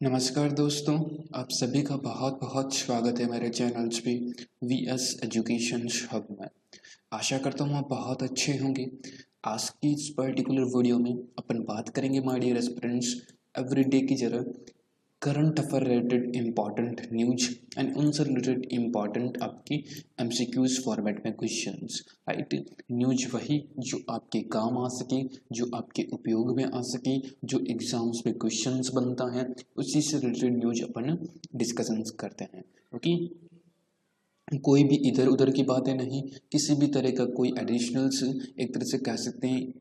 नमस्कार दोस्तों, आप सभी का बहुत बहुत स्वागत है मेरे चैनल्स पे वीएस एजुकेशन हब में। आशा करता हूँ आप बहुत अच्छे होंगे। आज की इस पर्टिकुलर वीडियो में अपन बात करेंगे माय डियर एस्पिरेंट्स एवरीडे की जगह current affair related important news and उनसे रिलेटेड इम्पॉर्टेंट आपकी एमसीक्यूज फॉर्मेट में क्वेश्चंस। राइट, न्यूज वही जो आपके काम आ सके, जो आपके उपयोग में आ सके, जो एग्जाम्स में क्वेश्चंस बनता है, उसी से रिलेटेड न्यूज अपन डिस्कशंस करते हैं। ओके, कोई भी इधर उधर की बातें नहीं, किसी भी तरह का कोई एडिशनल्स, एक तरह से कह सकते हैं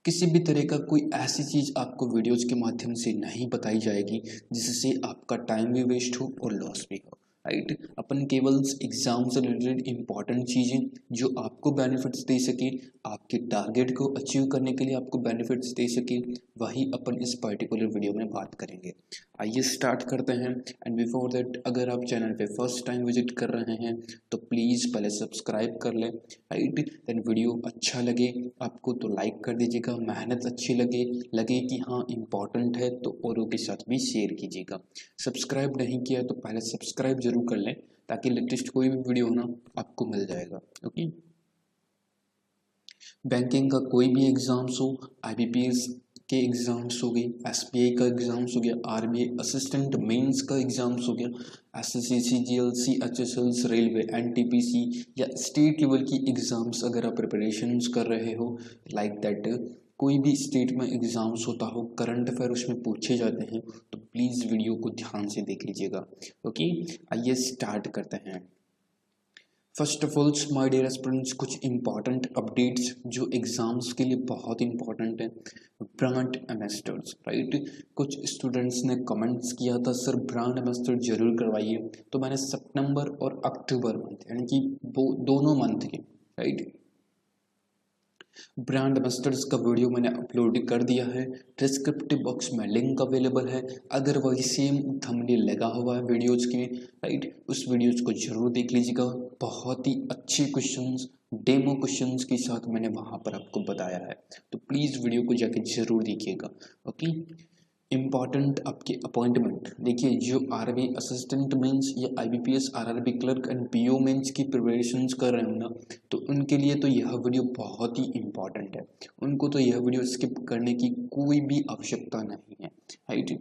किसी भी तरह का कोई ऐसी चीज़ आपको वीडियोज़ के माध्यम से नहीं बताई जाएगी जिससे आपका टाइम भी वेस्ट हो और लॉस भी हो। राइट, अपन केवल एग्जाम से रिलेटेड इम्पॉर्टेंट चीज़ें जो आपको बेनिफिट्स दे सके, आपके टारगेट को अचीव करने के लिए आपको बेनिफिट्स दे सके, वही अपन इस पर्टिकुलर वीडियो में बात करेंगे। आइए स्टार्ट करते हैं। एंड बिफोर दैट, अगर आप चैनल पे फर्स्ट टाइम विजिट कर रहे हैं तो प्लीज़ पहले सब्सक्राइब कर लें। राइट, देन वीडियो अच्छा लगे आपको तो लाइक कर दीजिएगा, मेहनत अच्छी लगे कि हाँ इम्पॉर्टेंट है तो औरों के साथ भी शेयर कीजिएगा। सब्सक्राइब नहीं किया तो पहले सब्सक्राइब जरूर कर लें ताकि लेटेस्ट कोई भी वीडियो हो ना आपको मिल जाएगा। ओके, बैंकिंग का कोई भी एग्जाम्स हो, आईबीपीएस के एग्जाम्स हो गए, एसबीआई का एग्जाम्स हो गया, आरबीआई असिस्टेंट मेंस का एग्जाम्स हो गया, SSC, CGL, HSL, railway, NTPC या स्टेट लेवल की एग्जाम्स अगर आप प्रिपरेशंस कर रहे हो, लाइक दैट कोई भी स्टेट में एग्जाम्स होता हो, करंट अफेयर उसमें पूछे जाते हैं, तो प्लीज़ वीडियो को ध्यान से देख लीजिएगा। ओके, आइए स्टार्ट करते हैं। First of all my dear aspirants, कुछ इंपॉर्टेंट अपडेट्स जो एग्जाम्स के लिए बहुत इंपॉर्टेंट है। ब्रांड एम्बेसडर्स, राइट, कुछ स्टूडेंट्स ने कमेंट्स किया था सर ब्रांड एम्बेसडर जरूर करवाइए, तो मैंने सितंबर और अक्टूबर मंथ यानी कि दोनों मंथ के राइट ब्रांड एम्बेसडर्स का वीडियो मैंने अपलोड कर दिया है। डिस्क्रिप्टिव बॉक्स में लिंक अवेलेबल है, अदरवाइज सेम थंबनेल लगा हुआ है वीडियोज के, राइट, उस वीडियोज को जरूर देख लीजिएगा। बहुत ही अच्छे क्वेश्चंस, डेमो क्वेश्चंस के साथ मैंने वहाँ पर आपको बताया है, तो प्लीज़ वीडियो को जाके जरूर देखिएगा। ओके, इम्पॉर्टेंट आपके अपॉइंटमेंट देखिए, जो आरबी असिस्टेंट मेंस या IBPS, RRB clerk and PO mains की प्रिपरेशंस कर रहे हो ना, तो उनके लिए तो यह वीडियो बहुत ही इम्पॉर्टेंट है। उनको तो यह वीडियो स्किप करने की कोई भी आवश्यकता नहीं है। राइट,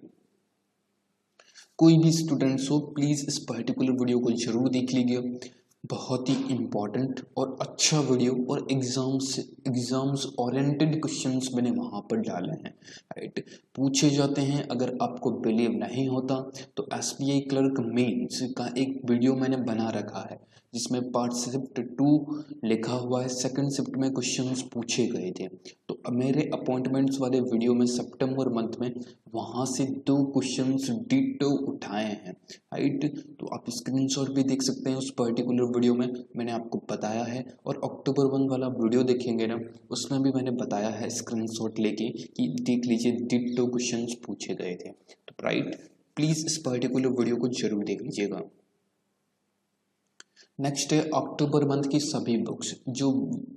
कोई भी स्टूडेंट्स हो प्लीज़ इस पर्टिकुलर वीडियो को जरूर देख लीजिए। बहुत ही इम्पॉर्टेंट और अच्छा वीडियो और एग्जाम्स ओरिएंटेड क्वेश्चंस मैंने वहाँ पर डाले हैं। राइट, पूछे जाते हैं, अगर आपको बिलीव नहीं होता तो एसबीआई क्लर्क मेंस का एक वीडियो मैंने बना रखा है जिसमें पार्ट शिफ्ट 2 लिखा हुआ है, सेकंड शिफ्ट में क्वेश्चंस पूछे गए थे। तो मेरे अपॉइंटमेंट्स वाले वीडियो में सितंबर मंथ में वहाँ से 2 क्वेश्चंस डिटो उठाए हैं। राइट, तो आप स्क्रीनशॉट भी देख सकते हैं, उस पर्टिकुलर वीडियो में मैंने आपको बताया है। और अक्टूबर 1 वाला वीडियो देखेंगे ना, उसमें भी मैंने बताया है स्क्रीनशॉट लेके कि देख लीजिए डिटो क्वेश्चंस पूछे गए थे। तो राइट, प्लीज़ इस पर्टिकुलर वीडियो को जरूर देख लीजिएगा। नेक्स्ट है अक्टूबर मंथ की सभी बुक्स। जो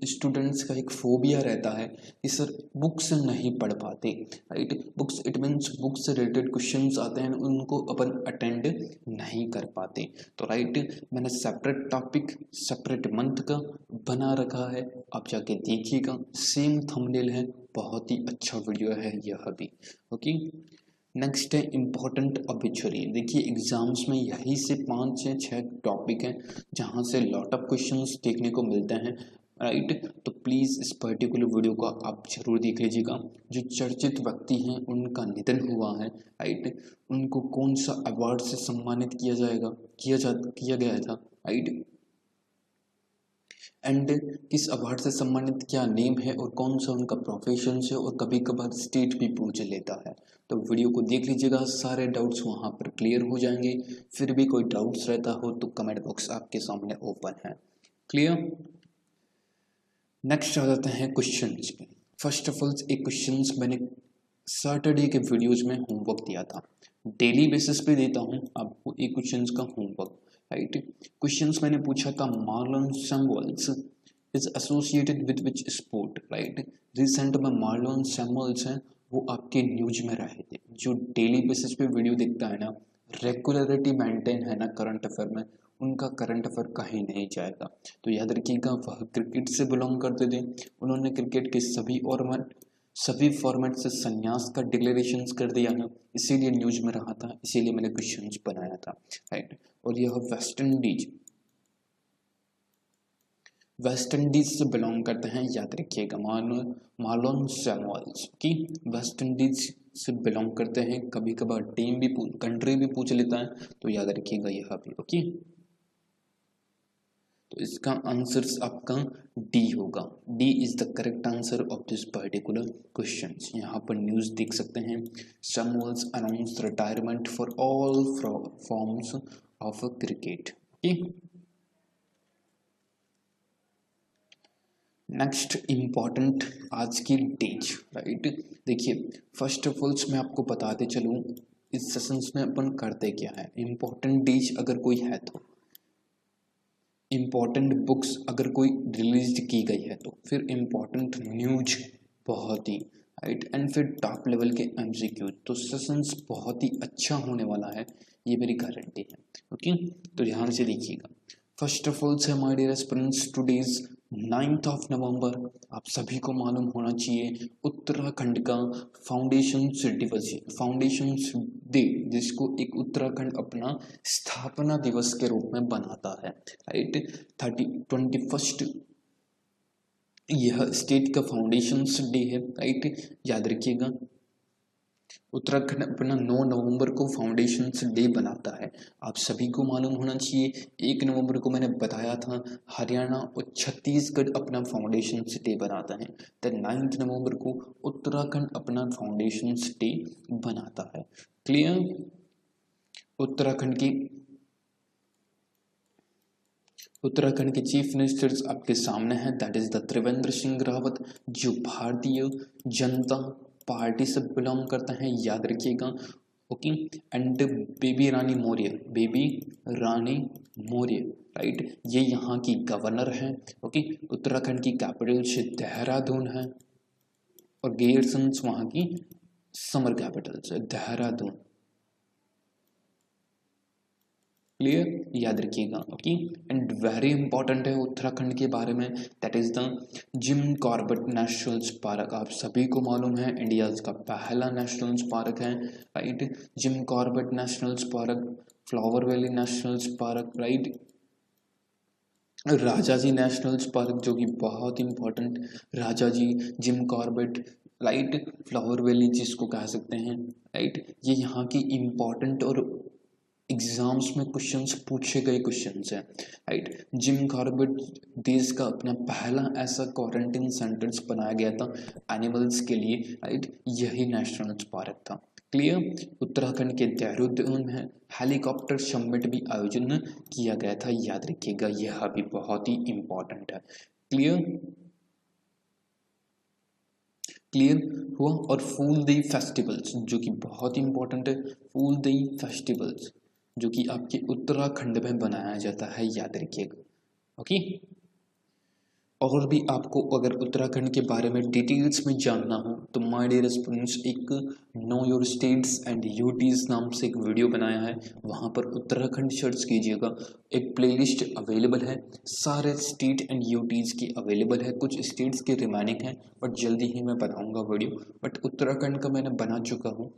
स्टूडेंट्स का एक फोबिया रहता है कि सर बुक्स नहीं पढ़ पाते, right, books it means books से रिलेटेड क्वेश्चंस आते हैं उनको अपन अटेंड नहीं कर पाते, तो राइट मैंने सेपरेट टॉपिक सेपरेट मंथ का बना रखा है, आप जाके देखिएगा, सेम थंबनेल है, बहुत ही अच्छा वीडियो है यह भी। ओके, नेक्स्ट है इम्पोर्टेंट ऑब्जेक्चुअली। देखिए एग्जाम्स में यही से 5 से 6 टॉपिक हैं जहाँ से लॉट ऑफ क्वेश्चंस देखने को मिलते हैं। राइट, तो प्लीज़ इस पर्टिकुलर वीडियो को आप जरूर देख लीजिएगा। जो चर्चित व्यक्ति हैं उनका निधन हुआ है, राइट, उनको कौन सा अवार्ड से सम्मानित किया गया था, राइट, एंड किस अवार्ड से सम्मानित क्या नेम है और कौन सा उनका प्रोफेशन है, और कभी कभार स्टेट भी पूछ लेता है। तो वीडियो को देख लीजिएगा, सारे डाउट्स वहाँ पर क्लियर हो जाएंगे। फिर भी कोई डाउट्स रहता हो तो कमेंट बॉक्स आपके सामने ओपन है। क्लियर, नेक्स्ट आ जाते हैं क्वेश्चंस पे। फर्स्ट ऑफ ऑल एक क्वेश्चंस मैंने सैटरडे के वीडियोज में होमवर्क दिया था, डेली बेसिस पे देता हूँ आपको एक क्वेश्चंस का होमवर्क। राइट, क्वेश्चंस मैंने पूछा था Marlon Samuels is associated with which sport, right, recent में मार्लोन सैमुअल्स हैं वो आपके न्यूज में रहे थे। जो डेली बेसिस पे वीडियो देखता है ना, रेगुलरिटी मेंटेन है ना करंट अफेयर में, उनका करंट अफेयर कहीं नहीं जाएगा। तो याद रखिएगा, वह क्रिकेट से बिलोंग करते थे। उन्होंने क्रिकेट के सभी फॉर्मेट से संन्यास का डिक्लेरेशन कर दिया ना, इसीलिए न्यूज में रहा था, इसीलिए मैंने क्वेश्चन बनाया था, राइट। और यह वेस्ट इंडीज से बिलोंग करते हैं, याद रखिएगा, मार्लोन सैमुअल्स की वेस्ट इंडीज से बिलोंग करते हैं। कभी कभार टीम भी कंट्री भी पूछ लेता है, तो याद रखिएगा यह भी। ओके, तो इसका आंसर आपका डी होगा। D is the correct answer of this particular question. यहाँ पर न्यूज देख सकते हैं, Samuel's announce retirement for all forms of cricket. Okay, next important आज की डेट, राइट। देखिए, फर्स्ट ऑफ ऑल मैं आपको बताते चलूँ इस सेशंस में अपन करते क्या है। इम्पॉर्टेंट डेट अगर कोई है तो, इम्पॉर्टेंट बुक्स अगर कोई रिलीज की गई है तो, फिर इम्पॉर्टेंट न्यूज बहुत ही, राइट, एंड फिर टॉप लेवल के एमसीक्यू। तो सेशंस बहुत ही अच्छा होने वाला है, ये मेरी गारंटी है। ओके, तो ध्यान से देखिएगा। फर्स्ट ऑफ ऑल से my dear aspirants, today's 9th of November, आप सभी को मालूम होना चाहिए उत्तराखंड का फाउंडेशंस दिवस, फाउंडेशंस डे, जिसको एक उत्तराखंड अपना स्थापना दिवस के रूप में बनाता है, राइट। 21st यह स्टेट का फाउंडेशंस डे है, राइट, याद रखिएगा। उत्तराखंड अपना 9 नवंबर को फाउंडेशंस डे बनाता है, आप सभी को मालूम होना चाहिए। 1 नवंबर को मैंने बताया था हरियाणा और छत्तीसगढ़ अपना फाउंडेशंस डे बनाता है, तो 9 नवंबर को उत्तराखंड अपना फाउंडेशंस डे बनाता है। क्लियर। उत्तराखंड के चीफ मिनिस्टर्स आपके सामने हैं, that is the Trivendra Singh Rawat, जो भारतीय जनता पार्टी से बिलोंग करता है, याद रखिएगा। Okay, and Baby Rani Maurya, right, ये यहाँ की गवर्नर है। ओके, उत्तराखंड की कैपिटल से देहरादून है, और गेयरसंस वहाँ की समर कैपिटल से देहरादून। क्लियर, याद रखिएगा। ओके, एंड वेरी इंपॉर्टेंट है उत्तराखंड के बारे में, that is the Jim Corbett national park. आप सभी को मालूम है इंडिया का पहला नेशनल पार्क है, right, Jim Corbett national park, flower valley national park, right, Rajaji national park जो कि बहुत important, Rajaji, Jim Corbett, right, flower valley जिसको कह सकते हैं, राइट, ये यहाँ की इंपॉर्टेंट और एग्जाम्स में क्वेश्चंस पूछे गए क्वेश्चंस हैं, राइट। जिम कॉर्बेट देश का अपना पहला ऐसा क्वारंटाइन सेंटर्स बनाया गया था एनिमल्स के लिए, राइट, यही नेशनल पार्क था। क्लियर। उत्तराखंड के देहरादून में हेलीकॉप्टर समिट भी आयोजन किया गया था, याद रखिएगा, यह भी बहुत ही इंपॉर्टेंट है। क्लियर हुआ। और फूल देई फेस्टिवल्स जो कि बहुत इंपॉर्टेंट है, फूल देई फेस्टिवल्स जो कि आपके उत्तराखंड में बनाया जाता है, याद रखिएगा। ओके, और भी आपको अगर उत्तराखंड के बारे में डिटेल्स में जानना हो तो माय डियर स्टूडेंट्स, एक know your states and UTs नाम से एक वीडियो बनाया है, वहाँ पर उत्तराखंड सर्च कीजिएगा, एक प्लेलिस्ट अवेलेबल है, सारे स्टेट एंड यूटीज की अवेलेबल है, कुछ स्टेट्स के रिमाइनिंग है, बट जल्दी ही मैं बनाऊंगा वीडियो, बट उत्तराखंड का मैंने बना चुका हूँ,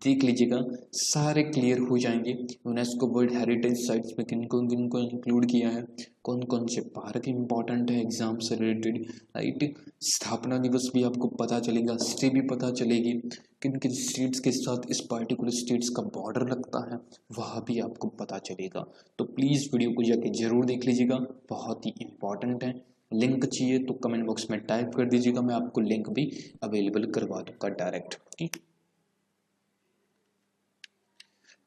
देख लीजिएगा, सारे क्लियर हो जाएंगे। यूनेस्को वर्ल्ड हेरिटेज साइट्स में किन को इंक्लूड किया है, कौन कौन से पार्क इंपॉर्टेंट है एग्जाम से रिलेटेड, राइट, स्थापना दिवस भी आपको पता चलेगा, हिस्ट्री भी पता चलेगी, किन किन स्टेट्स के साथ इस पार्टिकुलर स्टेट्स का बॉर्डर लगता है, वह भी आपको पता चलेगा। तो प्लीज़ वीडियो को जाके जरूर देख लीजिएगा, बहुत ही इंपॉर्टेंट है। लिंक चाहिए तो कमेंट बॉक्स में टाइप कर दीजिएगा, मैं आपको लिंक भी अवेलेबल करवा दूंगा डायरेक्ट। ठीक,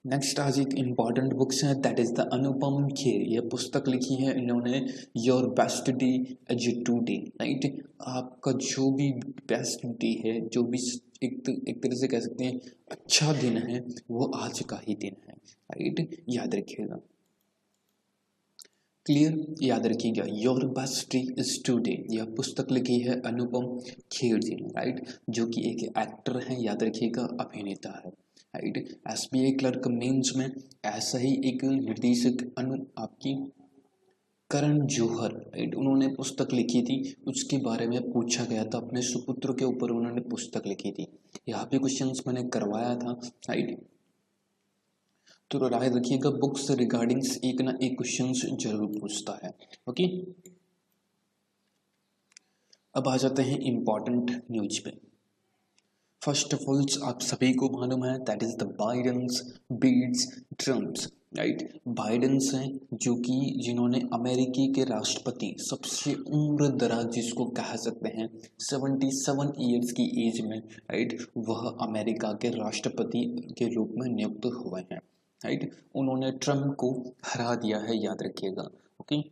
नेक्स्ट आज एक इम्पॉर्टेंट बुक्स है, that is the Anupam Kher, यह पुस्तक लिखी है इन्होंने, your best day as today, right, आपका जो भी बेस्ट डे है, जो भी एक तरह से कह सकते हैं अच्छा दिन है, वो आज का ही दिन है, राइट, याद रखिएगा। क्लियर, याद रखिएगा। Your best day is today, यह पुस्तक लिखी है अनुपम खेर जी ने, राइट, जो कि एक एक्टर है, याद रखिएगा, अभिनेता है, राइट। एसबीआई क्लर्क मेंस में ऐसा ही एक निर्देशक आपकी करण जौहर, राइट, उन्होंने पुस्तक लिखी थी, उसके बारे में पूछा गया था, अपने सुपुत्र के ऊपर उन्होंने पुस्तक लिखी थी। यहाँ पे क्वेश्चंस मैंने करवाया था, राइट, तो राय रखिएगा, बुक्स रिगार्डिंग्स एक ना एक क्वेश्चंस जरूर पूछता है। ओके, अब आ जाते हैं इंपॉर्टेंट न्यूज पे। फर्स्ट ऑफ ऑल आप सभी को मालूम है that is the Biden's beats Trump's, right. Biden's हैं जो कि जिन्होंने अमेरिकी के राष्ट्रपति, सबसे उम्र दराज जिसको कह सकते हैं, 77 ईयर्स की एज में, राइट, वह अमेरिका के राष्ट्रपति के रूप में नियुक्त हुए हैं, राइट। उन्होंने ट्रम्प को हरा दिया है, याद रखिएगा। ओके,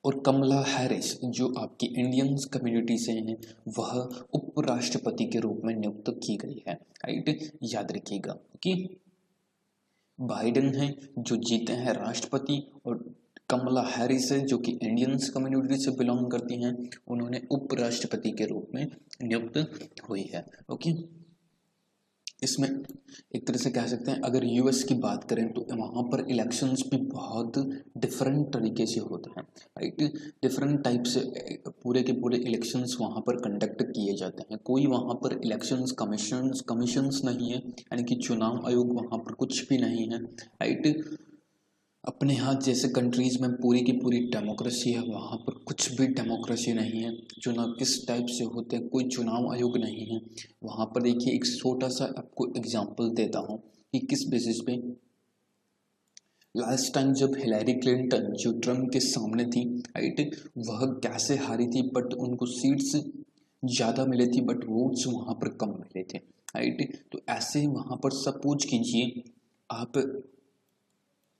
और कमला हैरिस जो आपकी इंडियन कम्युनिटी से हैं, वह उपराष्ट्रपति के रूप में नियुक्त की गई है, राइट, याद रखिएगा। ओके, बाइडेन है जो जीते हैं राष्ट्रपति, और कमला हैरिस है जो कि इंडियन कम्युनिटी से बिलोंग करती हैं, उन्होंने उपराष्ट्रपति के रूप में नियुक्त हुई है। ओके, इसमें एक तरह से कह सकते हैं, अगर यूएस की बात करें तो वहाँ पर इलेक्शंस भी बहुत डिफरेंट तरीके से होते हैं, राइट, डिफरेंट टाइप से पूरे के पूरे इलेक्शंस वहाँ पर कंडक्ट किए जाते हैं। कोई वहाँ पर इलेक्शंस कमीशंस नहीं है, यानी कि चुनाव आयोग वहाँ पर कुछ भी नहीं है, राइट। अपने यहाँ जैसे कंट्रीज़ में पूरी की पूरी डेमोक्रेसी है, वहाँ पर कुछ भी डेमोक्रेसी नहीं है। चुनाव किस टाइप से होते हैं, कोई चुनाव आयोग नहीं है वहाँ पर। देखिए, एक छोटा सा आपको एग्जांपल देता हूँ कि किस बेसिस पे। लास्ट टाइम जब हिलैरी क्लिंटन जो ट्रम्प के सामने थी, राइट, वह कैसे हारी थी, बट उनको सीट्स ज़्यादा मिले थी बट वोट्स वहाँ पर कम मिले थे, राइट। तो ऐसे ही वहाँ पर सपोज कीजिए आप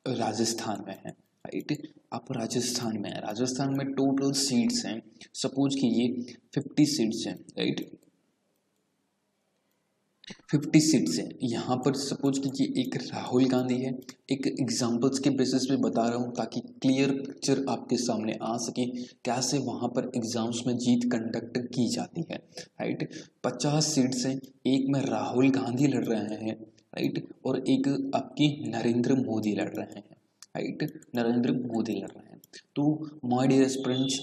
राजस्थान में है, राइट, आप राजस्थान में है, राजस्थान में टोटल सीट्स हैं, सपोज कीजिए 50 सीट्स हैं, राइट, 50 सीट्स हैं। यहाँ पर सपोज कीजिए एक राहुल गांधी है, एक एग्जांपल्स के बेसिस पे बता रहा हूँ ताकि क्लियर पिक्चर आपके सामने आ सके कैसे वहाँ पर एग्जाम्स में जीत कंडक्ट की जाती है, राइट। 50 सीट्स हैं, एक में राहुल गांधी लड़ रहे हैं, राइट, और एक आपकी नरेंद्र मोदी लड़ रहे हैं, राइट, नरेंद्र मोदी लड़ रहे हैं। तो माय डियर फ्रेंड्स,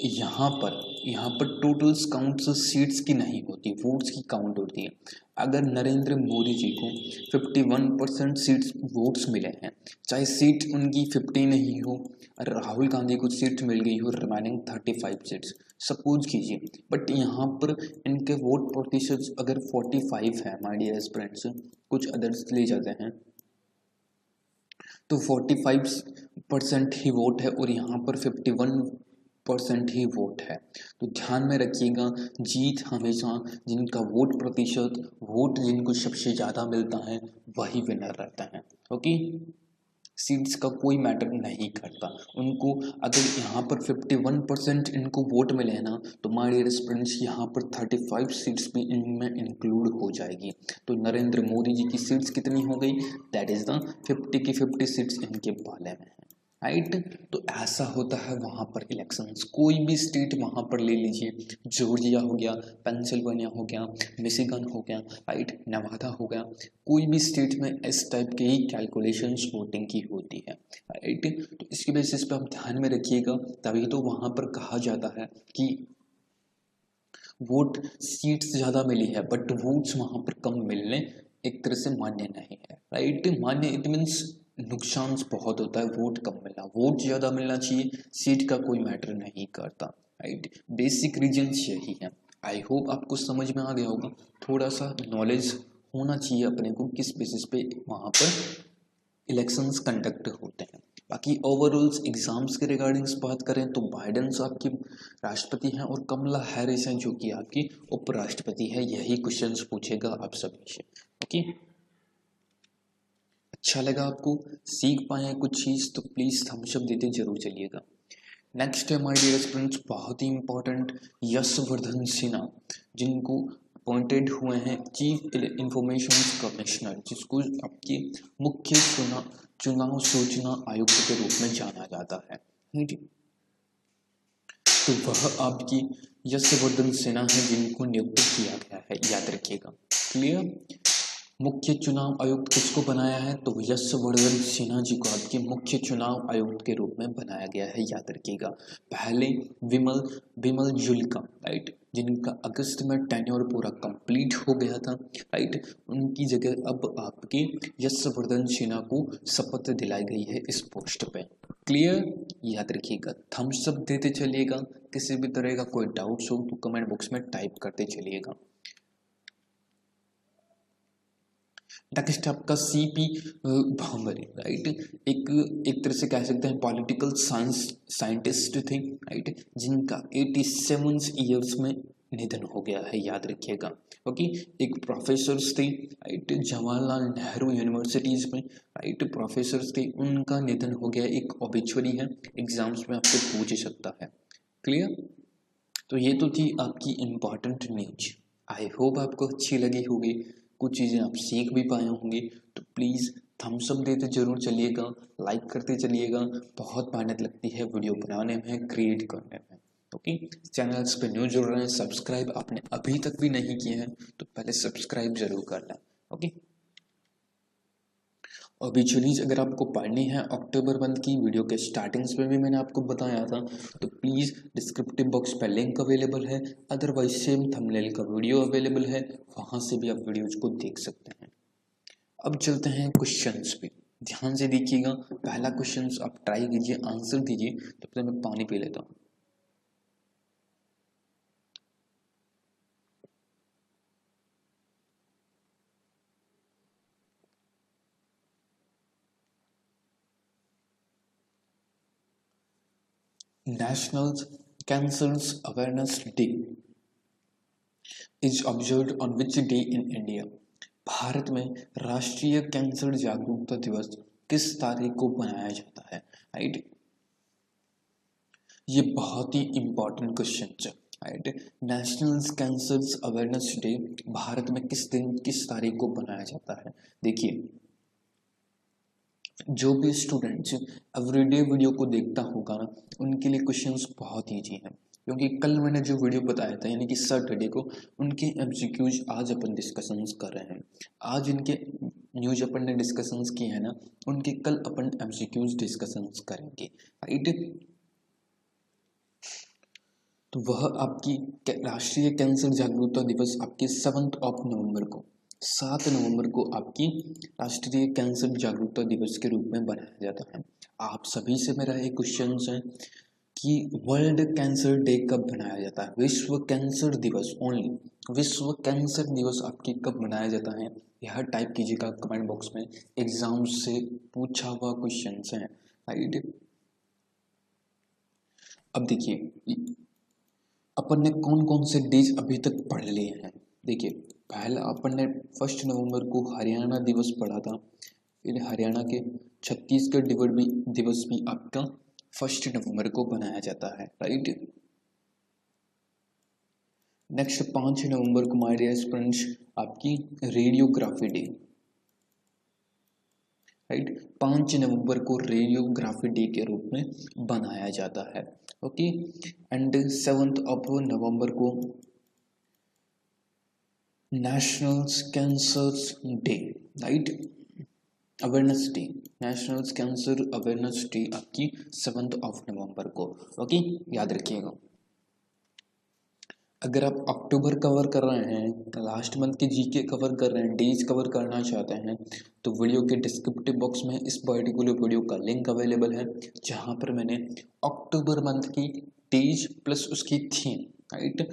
यहाँ पर टोटल काउंट सीट्स की नहीं होती, वोट्स की काउंट होती है। अगर नरेंद्र मोदी जी को 51% सीट्स वोट्स मिले हैं, चाहे सीट उनकी 50 नहीं हो, राहुल गांधी को सीट मिल गई हो रिमेनिंग 35 सीट्स सपोज कीजिए, बट यहाँ पर इनके वोट प्रतिशत अगर 45 है, माय डियर फ्रेंड्स, कुछ अदर्स ले जाते हैं तो 45% ही वोट है और यहाँ पर 51% ही वोट है। तो ध्यान में रखिएगा, जीत हमेशा जिनका वोट प्रतिशत, वोट जिनको सबसे ज़्यादा मिलता है वही विनर रहता है। ओके, सीट्स का कोई मैटर नहीं करता उनको। अगर यहाँ पर 51% इनको वोट मिले हैं ना, तो माय डियर फ्रेंड्स यहाँ पर 35 सीट्स भी इनमें इंक्लूड हो जाएगी। तो नरेंद्र मोदी जी की सीट्स कितनी हो गई, दैट इज द 50 की 50 सीट्स इनके पाले में है, राइट। तो ऐसा होता है वहाँ पर इलेक्शंस। कोई भी स्टेट वहाँ पर ले लीजिए, जॉर्जिया हो गया, पेंसिल्वेनिया हो गया, मिशिगन हो गया, राइट, नवादा हो गया, कोई भी स्टेट में इस टाइप के ही कैलकुलेशंस वोटिंग की होती है, राइट। तो इसके बेसिस पे आप ध्यान में रखिएगा, तभी तो वहाँ पर कहा जाता है कि वोट सीट्स ज़्यादा मिली है बट वोट्स वहाँ पर कम मिलने एक तरह से मान्य नहीं है, राइट। मान्य इट मीन्स नुकसान बहुत होता है वोट कम मिलना, वोट ज़्यादा मिलना चाहिए, सीट का कोई मैटर नहीं करता, राइट। बेसिक रीजंस यही है। आई होप आपको समझ में आ गया होगा। थोड़ा सा नॉलेज होना चाहिए अपने को किस बेसिस पे वहाँ पर इलेक्शंस कंडक्ट होते हैं। बाकी ओवरऑल एग्जाम्स के रिगार्डिंग्स बात करें तो बाइडेन आपकी राष्ट्रपति हैं और कमला हैरिस हैं जो कि आपकी उपराष्ट्रपति है। यही क्वेश्चंस पूछेगा आप सभी से। ओके, अच्छा लगा आपको, सीख पाए कुछ चीज़ तो प्लीज़ थम्स अप देते जरूर चलिएगा। नेक्स्ट है माय डियर फ्रेंड्स, बहुत ही इंपॉर्टेंट, यशवर्धन सिन्हा, जिनको अपॉइंटेड हुए हैं चीफ इंफॉर्मेशन कमिश्नर, जिसको आपके मुख्य चुनाव सूचना आयुक्त के रूप में जाना जाता है। ठीक है, तो वह आपकी यशवर्धन सिन्हा है जिनको नियुक्त किया गया है, याद रखिएगा। क्लियर। मुख्य चुनाव आयुक्त किसको बनाया है, तो यशवर्धन सिन्हा जी को आपके मुख्य चुनाव आयुक्त के रूप में बनाया गया है, याद रखिएगा। पहले विमल जुल्का, राइट, जिनका अगस्त में टेन्योर पूरा कंप्लीट हो गया था, राइट, उनकी जगह अब आपके यशवर्धन सिन्हा को शपथ दिलाई गई है इस पोस्ट पे। क्लियर, याद रखिएगा। थम्स अप देते चलिएगा, किसी भी तरह का कोई डाउट्स हो तो कमेंट बॉक्स में टाइप करते चलिएगा। नेक्स्ट आपका सीपी भामरे, राइट, एक तरह से कह सकते हैं पॉलिटिकल साइंटिस्ट थे, राइट, जिनका 87 ईयर्स में निधन हो गया है, याद रखिएगा। ओके, एक प्रोफेसर्स थे, राइट, जवाहरलाल नेहरू यूनिवर्सिटीज में, राइट, प्रोफेसर्स थे, उनका निधन हो गया। एक ऑबिचुअरी है, एग्जाम्स में आपसे पूछ सकता है। क्लियर। तो ये तो थी आपकी इम्पॉर्टेंट न्यूज। आई होप आपको अच्छी लगी होगी, कुछ चीज़ें आप सीख भी पाए होंगे। तो प्लीज़ थम्स अप देते जरूर चलिएगा, लाइक करते चलिएगा। बहुत मेहनत लगती है वीडियो बनाने में, क्रिएट करने में। ओके, चैनल्स पे न्यू जुड़ रहे हैं, सब्सक्राइब आपने अभी तक भी नहीं किए हैं तो पहले सब्सक्राइब जरूर कर लें। ओके, ऑबिचुअरीज अगर आपको पढ़नी है अक्टूबर मंथ की, वीडियो के स्टार्टिंग्स में भी मैंने आपको बताया था, तो प्लीज़ डिस्क्रिप्टिव बॉक्स पर लिंक अवेलेबल है, अदरवाइज सेम थंबनेल का वीडियो अवेलेबल है, वहाँ से भी आप वीडियोज को देख सकते हैं। अब चलते हैं क्वेश्चंस पे, ध्यान से देखिएगा। पहला क्वेश्चन आप ट्राई कीजिए, आंसर दीजिए। तब तक मैं पानी पी लेता हूँ। National Cancer Awareness Day is observed on which day in India? Bharat में राष्ट्रीय कैंसर जागरूकता दिवस किस तारीख को मनाया जाता है, राइट। ये बहुत ही इंपॉर्टेंट क्वेश्चन है, right. National cancer awareness day Bharat में किस दिन किस तारीख को मनाया जाता है। देखिए, जो भी स्टूडेंट्स एवरीडे वीडियो को देखता होगा ना, उनके लिए क्वेश्चंस बहुत ईजी हैं, क्योंकि कल मैंने जो वीडियो बताया था यानी कि सैटरडे को, उनके एमसीक्यूज आज अपन डिस्कशंस कर रहे हैं। आज इनके न्यूज अपन ने डिस्कशंस किए हैं ना, उनके कल अपन एमसीक्यूज डिस्कशंस करेंगे, राइट। तो वह आपकी राष्ट्रीय कैंसर जागरूकता दिवस आपके 7 नवंबर को 7 नवंबर को आपकी राष्ट्रीय कैंसर जागरूकता दिवस के रूप में बनाया जाता है। आप सभी से मेरा एक क्वेश्चन है कि वर्ल्ड कैंसर डे कब मनाया जाता है, विश्व कैंसर दिवस, ओनली विश्व कैंसर दिवस आपके कब मनाया जाता है, यह टाइप कीजिएगा कमेंट बॉक्स में। एग्जाम से पूछा हुआ क्वेश्चन है, राइट। अब देखिए, अपन ने कौन कौन से डेज अभी तक पढ़ लिए हैं। देखिए, पहला अपन ने 1 नवंबर को हरियाणा दिवस पढ़ा था, फिर हरियाणा के छत्तीसगढ़ दिवस भी आपका 1 नवंबर को बनाया जाता है, राइट। नेक्स्ट 5 नवंबर को माय डियर स्टूडेंट्स आपकी रेडियोग्राफी डे, राइट। 5 नवंबर को रेडियोग्राफी डे के रूप में बनाया जाता है, ओके। एंड 7 नवंबर को national cancer day, right, awareness day, national cancer awareness day आपकी 7 नवंबर को, ओके, याद रखिएगा। अगर आप अक्टूबर कवर कर रहे हैं, लास्ट मंथ के जीके कवर कर रहे हैं, डेज कवर करना चाहते हैं, तो वीडियो के डिस्क्रिप्टिव बॉक्स में इस पर्टिकुलर वीडियो का लिंक अवेलेबल है, जहां पर मैंने अक्टूबर मंथ की डेज प्लस उसकी थीम, राइट,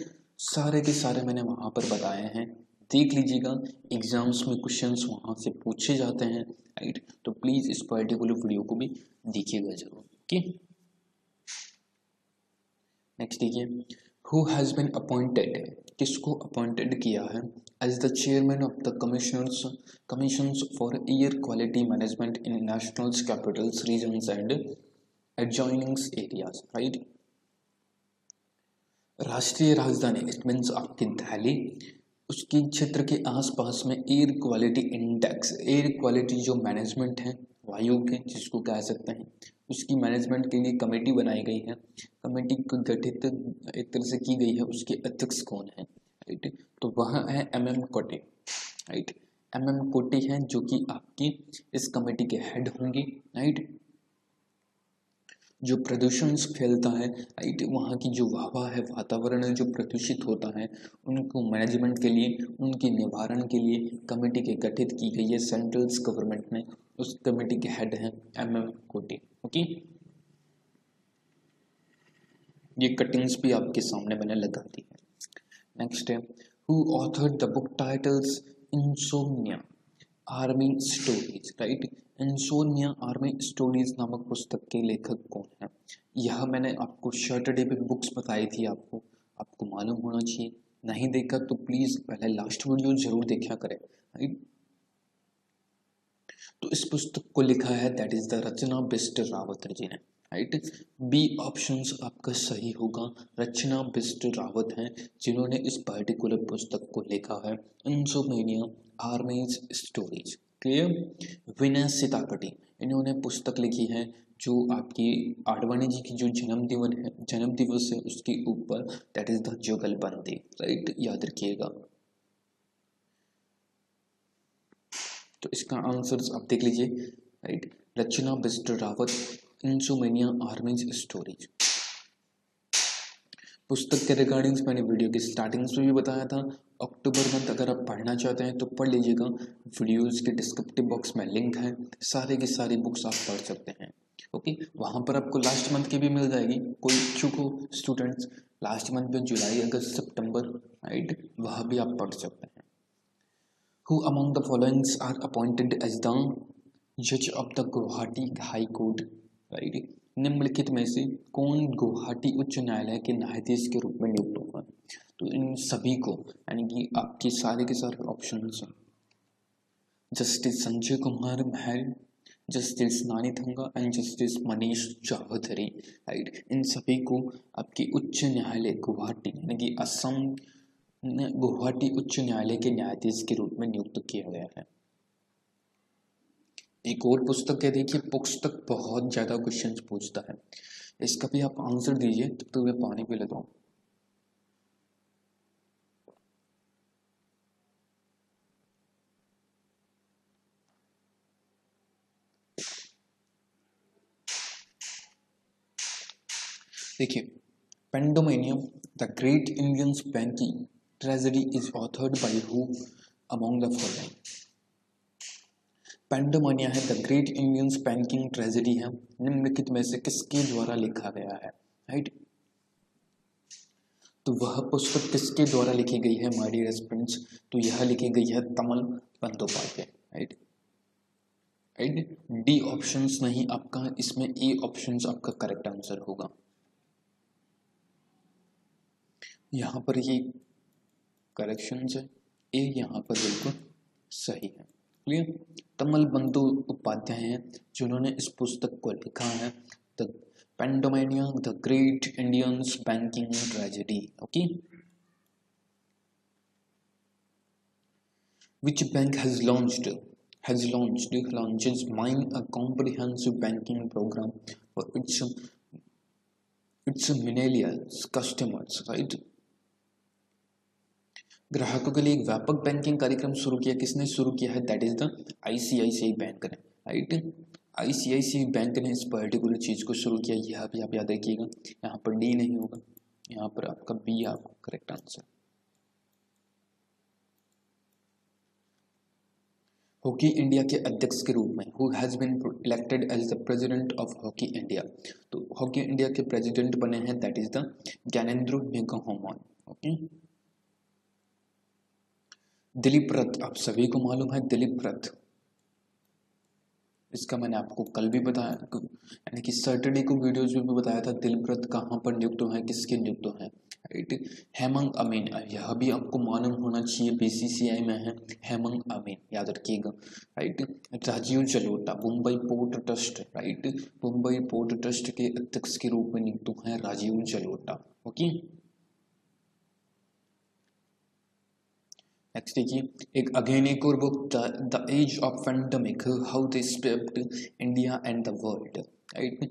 सारे के सारे मैंने वहां पर बताए हैं, देख लीजिएगा। एग्जाम्स में क्वेश्चंस वहां से पूछे जाते हैं, राइट। तो प्लीज इस पर्टिकुलर वीडियो को भी देखिएगा जरूर, ओके। नेक्स्ट देखिए, हु हैज बीन अपॉइंटेड, किसको अपॉइंटेड किया है as the chairman of the commissions for air quality management in national capitals regions and adjoining areas, right. राष्ट्रीय राजधानी, इट मीन्स आपकी दिल्ली, उसकी क्षेत्र के आसपास में air quality index, air quality जो मैनेजमेंट है वायु के, जिसको कह सकते हैं, उसकी मैनेजमेंट के लिए कमेटी बनाई गई है। कमेटी को गठित एक तरह से की गई है, उसके अध्यक्ष कौन है, राइट, तो वह है MM कोटे, राइट। MM कोटे हैं जो कि आपकी इस कमेटी के हेड होंगे, राइट। जो प्रदूषण फैलता है, राइट, वहाँ की जो हवा है, वातावरण है जो प्रदूषित होता है, उनको मैनेजमेंट के लिए, उनके निवारण के लिए कमेटी के गठित की गई है सेंट्रल गवर्नमेंट ने। उस कमेटी के हेड हैं MM कोटे, ओके। ये कटिंग्स भी आपके सामने मैंने लगा दी है। नेक्स्ट है, who authored the book titles insomnia army stories, right. Insomnia army stories नामक पुस्तक के लेखक कौन है? यह मैंने आपको सैटरडे पे बुक्स बताई थी, आपको मालूम होना चाहिए। नहीं देखा तो प्लीज पहले लास्ट वीडियो जरूर देखा करें, राइट। तो इस पुस्तक को लिखा है, दैट इज द रचना बिष्ट रावत जी ने, राइट। बी ऑप्शंस आपका सही होगा, रचना बिष्ट रावत हैं जिन्होंने इस पर्टिकुलर पुस्तक को लिखा है, इंसोम्निया आर्मीज स्टोरीज, क्लियर। विनय सितापटी, इन्होंने पुस्तक लिखी है जो आपकी आडवाणी जी की जो जन्म दिवस है उसके ऊपर, that is the Jugalbandi, right, याद रखिएगा। तो इसका आंसर आप देख लीजिए, right, Rachna Bisht Rawat, insomnia armies stories. पुस्तक के रिगार्डिंग्स मैंने वीडियो की स्टार्टिंग में भी बताया था। अक्टूबर मंथ अगर आप पढ़ना चाहते हैं तो पढ़ लीजिएगा, वीडियोस के डिस्क्रिप्टिव बॉक्स में लिंक है, सारे की सारी बुक्स आप पढ़ सकते हैं, ओके। वहाँ पर आपको लास्ट मंथ की भी मिल जाएगी, कोई इच्छुक हो स्टूडेंट्स, लास्ट मंथ में जुलाई अगस्त सितंबर, राइट, वह भी आप पढ़ सकते हैं। Who among the followings are appointed as the judge of the Guwahati high court, right. निम्नलिखित में से कौन गुवाहाटी उच्च न्यायालय के न्यायाधीश के रूप में नियुक्त होगा? तो इन सभी को, यानी कि आपके सारे के सारे ऑप्शन हैं, justice Sanjay Kumar Mahal, justice Nani Thanga and justice Manish Chaudhary, right. इन सभी को आपकी उच्च न्यायालय गुवाहाटी, यानी कि असम गुवाहाटी उच्च न्यायालय के न्यायाधीश के रूप में नियुक्त किया गया है। एक और पुस्तक है, देखिए पुस्तक बहुत ज्यादा क्वेश्चंस पूछता है, इसका भी आप आंसर दीजिए, तब तो मैं पानी पी लेता हूँ। देखिए, pandemonium the great Indian banking tragedy is authored by who among the following? Pandemonium है the great Indian banking tragedy है, निम्नलिखित में से किसके द्वारा लिखा गया है, राइट। तो वह पुस्तक किसके द्वारा लिखी गई है माय डियर स्टूडेंट्स? तो यह लिखी गई है Tamal Bandopadhyay, right, right. D options नहीं आपका, इसमें ए ऑप्शंस आपका करेक्ट आंसर होगा। यहाँ पर ये करेक्शंस है, ए यहाँ पर बिल्कुल सही है, क्लियर। तमल बंदोपाध्याय हैं जिन्होंने इस पुस्तक को लिखा है, the pandemonium the great Indian banking tragedy, okay. Which bank launches mine a comprehensive banking program for its millennials customers, right? ग्राहकों के लिए एक व्यापक बैंकिंग कार्यक्रम शुरू किया, किसने शुरू किया है? That is the ICICI bank ने, राइट। ICICI बैंक ने इस पर्टिकुलर चीज को शुरू किया, यह भी आप याद रखिएगा। यहाँ पर डी नहीं होगा, यहाँ पर आपका बी आपका करेक्ट आंसर। हॉकी इंडिया के अध्यक्ष के रूप में who has been elected as the president of hockey India? तो हॉकी इंडिया के प्रेसिडेंट बने हैं, that is the Gyanendra Ningombam, okay. Dilip Rath, आप सभी को मालूम है दिलीप रथ, इसका मैंने आपको कल भी बताया, यानी कि सैटरडे को वीडियोज में भी बताया था, दिलीप रथ कहाँ पर नियुक्त है, किसके नियुक्त है, राइट। हेमंग अमीन, यह भी आपको मालूम होना चाहिए, BCCI में है हेमंग अमीन, याद रखिएगा, right. Rajeev Jalota, Mumbai port trust, right, Mumbai port trust के अध्यक्ष के रूप में नियुक्त है राजीव जलोटा, ओके। नेक्स्ट देखिए, एक और book, the age of pandemic, how they swept India and the world, right.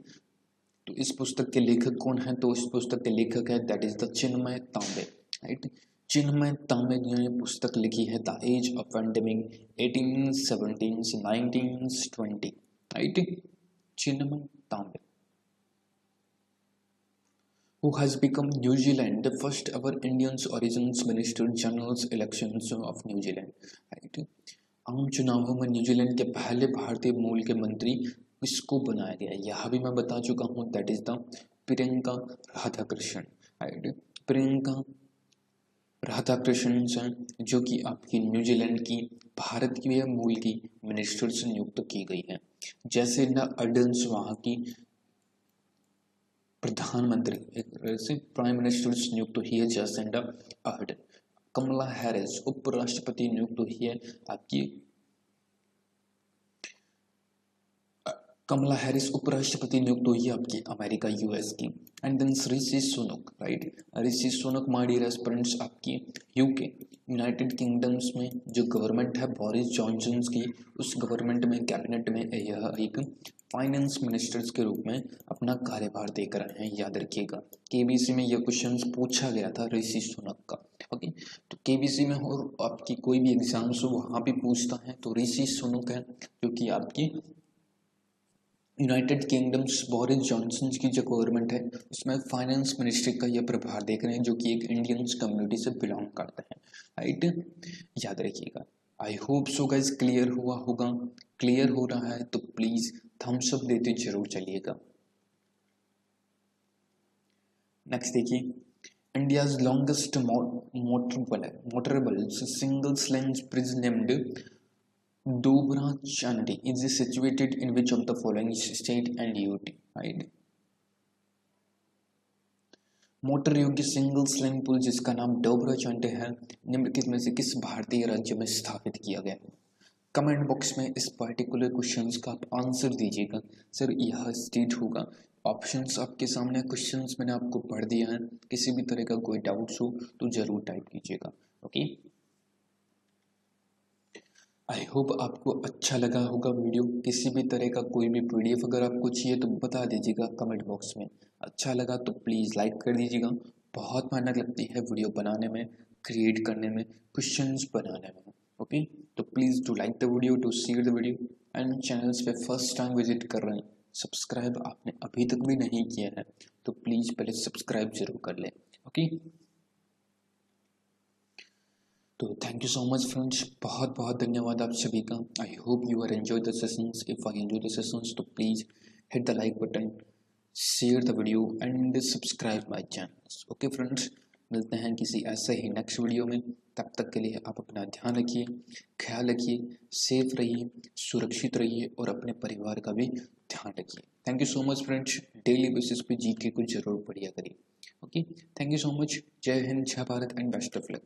तो इस पुस्तक के लेखक कौन है? तो इस पुस्तक के लेखक है दैट इज द चिन्मय तांबे, राइट। चिन्मय तांबे ने पुस्तक लिखी है द एज ऑफ पैंडेमिक 1817 से 1920, राइट। चिन्मय तांबे who has become New Zealand the first ever Indian origins minister general elections of New Zealand, right। आम चुनावों में न्यूजीलैंड के पहले भारतीय मूल के मंत्री किसको बनाया गया? यह भी मैं बता चुका हूँ, that is the Priyanka Radhakrishnan, right. Priyanka Radhakrishnan जो कि आपकी न्यूजीलैंड की भारतीय मूल की मिनिस्टर से नियुक्त की गई है। जैसे न अर्डन्स वहाँ की प्रधानमंत्री, एक से प्राइम मिनिस्टर नियुक्त हुई है जैसेंडा अर्डन। कमला हैरिस उपराष्ट्रपति नियुक्त हुई है आपकी, कमला हैरिस उपराष्ट्रपति नियुक्त हुई है आपकी अमेरिका यूएस की। And then Rishi Sunak, right. Rishi Sunak my dear aspirants आपकी यूके यूनाइटेड किंगडम्स में जो गवर्नमेंट है बोरिस जॉनसन की, उस गवर्नमेंट में कैबिनेट में यह एक फाइनेंस मिनिस्टर्स के रूप में अपना कार्यभार देकर रहे हैं। याद रखिएगा केबीसी में यह क्वेश्चन पूछा गया था ऋषि सुनक का, ओके। तो केबीसी में और आपकी कोई भी एग्जाम्स हो वहाँ भी पूछता है, तो ऋषि सुनक है जो कि आपकी यूनाइटेड किंगडम्स बोरिस जॉनसन की जो गवर्नमेंट है उसमें फाइनेंस मिनिस्ट्री का यह प्रभार देख रहे हैं, जो कि एक इंडियन कम्युनिटी से बिलोंग करते हैं, राइट। याद रखिएगा। I hope so guys clear हुआ होगा। क्लियर हो रहा है तो प्लीज थम्स अप देते जरूर चलिएगा। नेक्स्ट देखिए, इंडियाज लॉन्गेस्ट मोटरेबल सिंगल स्लैंज bridge named Dobra Chandi is situated in which of the following state and UT, right? Motor योग्य सिंगल स्लैंग पुल जिसका नाम डोबरा चंडी है निम्नलिखित में से किस भारतीय राज्य में स्थापित किया गया? कमेंट बॉक्स में इस पर्टिकुलर क्वेश्चंस का आप आंसर दीजिएगा। सर यह स्टेट होगा। ऑप्शंस आपके सामने, क्वेश्चंस मैंने आपको पढ़ दिया है। किसी भी तरह का कोई डाउट्स हो तो जरूर टाइप कीजिएगा, ओके। आई होप आपको अच्छा लगा होगा वीडियो। किसी भी तरह का कोई भी पीडीएफ अगर आपको चाहिए तो बता दीजिएगा कमेंट बॉक्स में। अच्छा लगा तो प्लीज़ लाइक कर दीजिएगा। बहुत मेहनत लगती है वीडियो बनाने में, क्रिएट करने में, क्वेश्चंस बनाने में, ओके। तो please do like the video, to share the video. And channels पे फर्स्ट टाइम विजिट कर रहे हैं, सब्सक्राइब आपने अभी तक भी नहीं किया है तो प्लीज़ पहले सब्सक्राइब जरूर कर लें, ओके। तो thank you so much friends, बहुत बहुत धन्यवाद आप सभी का। I hope you are enjoy the sessions. If I enjoy the sessions तो please hit the like button, share the video and subscribe my channel, okay friends. मिलते हैं किसी ऐसे ही नेक्स्ट वीडियो में। तब तक के लिए आप अपना ध्यान रखिए, ख्याल रखिए, सेफ रहिए, सुरक्षित रहिए और अपने परिवार का भी ध्यान रखिए। Thank you so much friends. Daily basis पे जीके को जरूर पढ़िया करिए, okay. Thank you so much. जय हिंद, जय Bharat and best of luck.